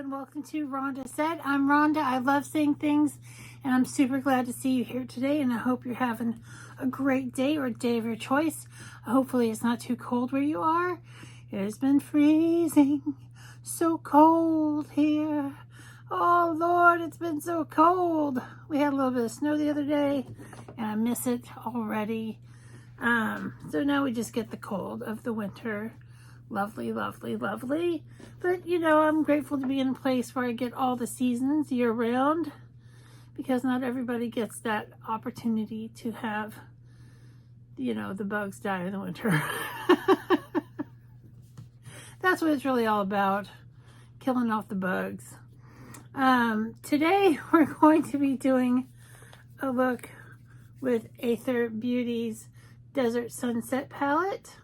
and welcome to Rhonda Said. I'm Rhonda. I love saying things, and I'm super glad to see you here today, and I hope you're having a great day or day of your choice. Hopefully it's not too cold where you are. It has been freezing, so cold here. Oh Lord, it's been so cold. We had a little bit of snow the other day, and I miss it already. So now we just get the cold of the winter. Lovely, lovely, lovely. But, you know, I'm grateful to be in a place where I get all the seasons year round, because not everybody gets that opportunity to have, you know, the bugs die in the winter. That's what it's really all about, killing off the bugs. Today we're going to be doing a look with Athr Beauty's Desert Sunset palette.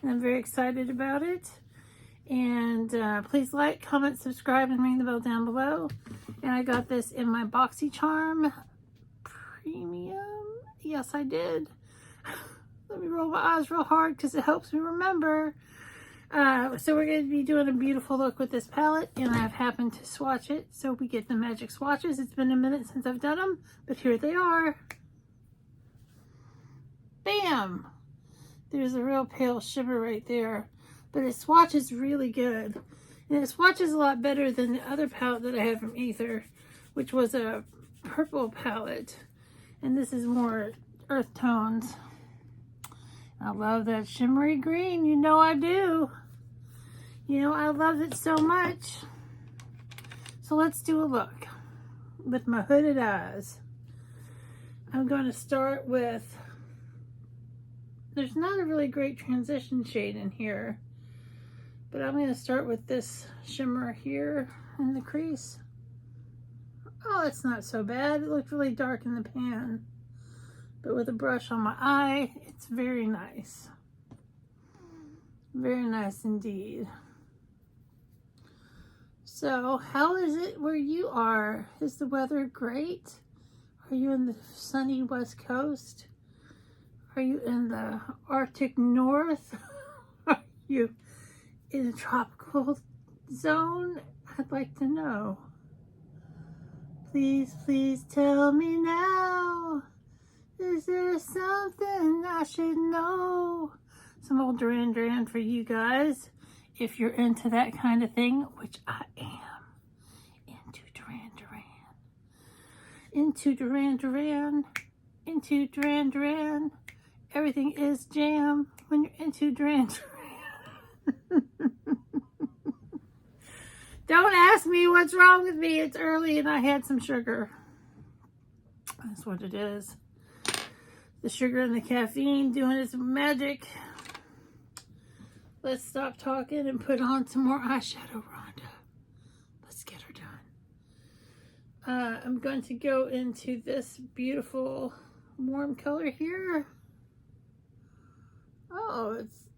And I'm very excited about it. And please like, comment, subscribe, and ring the bell down below. And I got this in my BoxyCharm Premium. Yes, I did. Let me roll my eyes real hard because it helps me remember. So we're going to be doing a beautiful look with this palette. And I've happened to swatch it. So we get the magic swatches. It's been a minute since I've done them. But here they are. Bam! There's a real pale shimmer right there, but it swatches really good. And it swatches a lot better than the other palette that I had from Athr, which was a purple palette. And this is more earth tones. I love that shimmery green. You know I do. You know I love it so much. So let's do a look with my hooded eyes. I'm going to start with... There's not a really great transition shade in here, but I'm going to start with this shimmer here in the crease. Oh, it's not so bad. It looked really dark in the pan, but with a brush on my eye, it's very nice. Very nice indeed. So, how is it where you are? Is the weather great? Are you in the sunny West Coast? Are you in the Arctic North? Are you in a tropical zone? I'd like to know. Please, please tell me now. Is there something I should know? Some old Duran Duran for you guys, if you're into that kind of thing, which I am. Into Duran Duran. Into Duran Duran. Into Duran Duran. Everything is jam when you're into Duran Duran. Don't ask me what's wrong with me. It's early and I had some sugar. That's what it is. The sugar and the caffeine doing its magic. Let's stop talking and put on some more eyeshadow, Rhonda. Let's get her done. I'm going to go into this beautiful warm color here. Oh, it's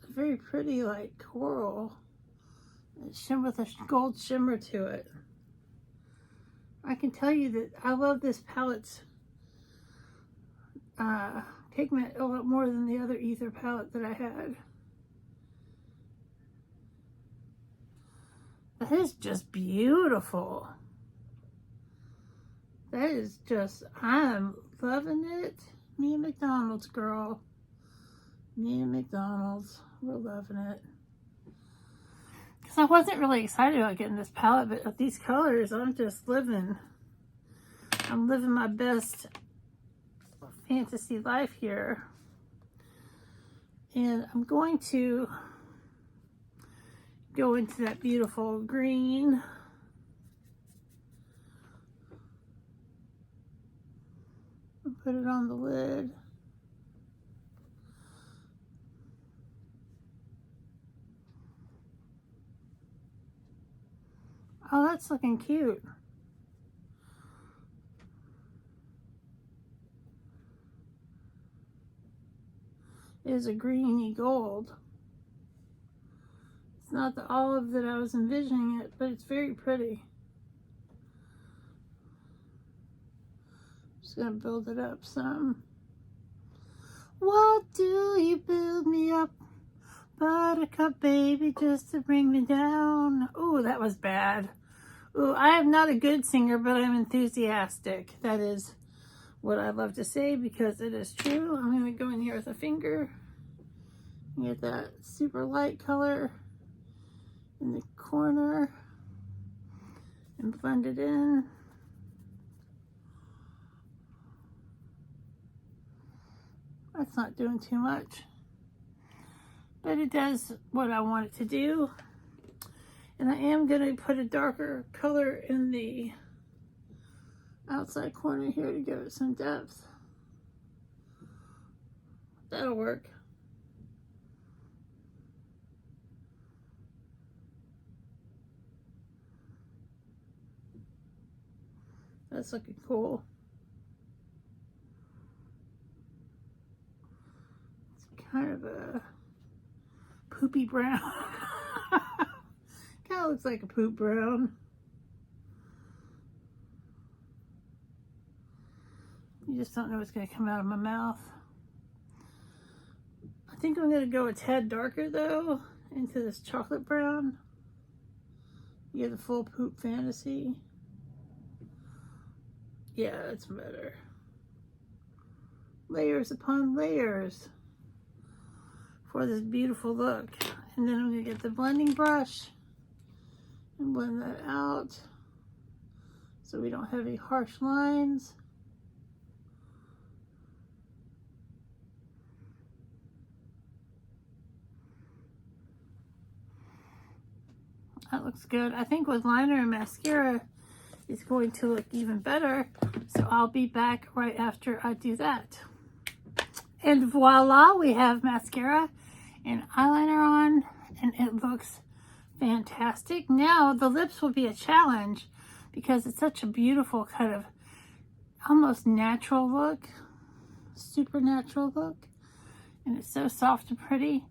very pretty, like coral. It's with a gold shimmer to it. I can tell you that I love this palette's pigment a lot more than the other Athr palette that I had. That is just beautiful. That is just, I'm loving it. Me and McDonald's, girl. Me and McDonald's, we're loving it. Because I wasn't really excited about getting this palette, but with these colors, I'm just living. I'm living my best fantasy life here. And I'm going to go into that beautiful green. And put it on the lid. Oh, that's looking cute. It is a greeny gold. It's not the olive that I was envisioning it, but it's very pretty. Just gonna build it up some. What do you build me up? Buttercup baby, just to bring me down. Ooh, that was bad. Ooh, I am not a good singer, but I'm enthusiastic. That is what I love to say because it is true. I'm going to go in here with a finger. Get that super light color in the corner and blend it in. That's not doing too much, but it does what I want it to do. And I am going to put a darker color in the outside corner here to give it some depth. That'll work. That's looking cool. It's kind of a poopy brown. Kind of looks like a poop brown. You just don't know what's going to come out of my mouth. I think I'm going to go a tad darker though into this chocolate brown. You get the full poop fantasy. Yeah, that's better. Layers upon layers for this beautiful look. And then I'm going to get the blending brush and blend that out so we don't have any harsh lines. That looks good. I think with liner and mascara, it's going to look even better. So I'll be back right after I do that. And voila, we have mascara and eyeliner on, and it looks fantastic. Now the lips will be a challenge because it's such a beautiful kind of almost natural look, supernatural look, and it's so soft and pretty.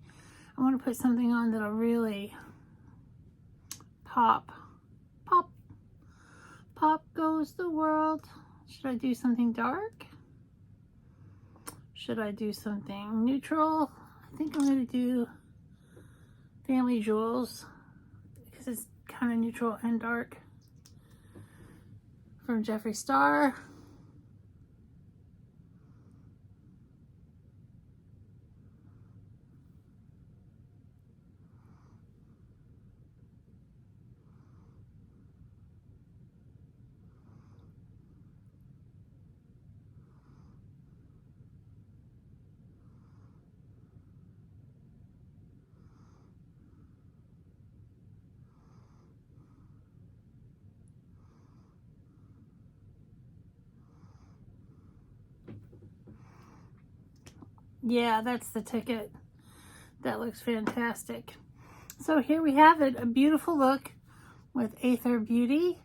I want to put something on that'll really pop. Pop. Pop goes the world. Should I do something dark? Should I do something neutral? I think I'm going to do Family Jewels because it's kind of neutral and dark from Jeffree Star. Yeah, that's the ticket. That looks fantastic. So here we have it, a beautiful look with Athr Beauty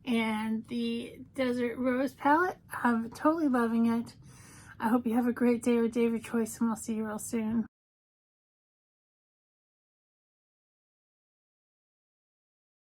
and the Desert Rose palette. I'm totally loving it. I hope you have a great day or day of your choice, and we'll see you real soon.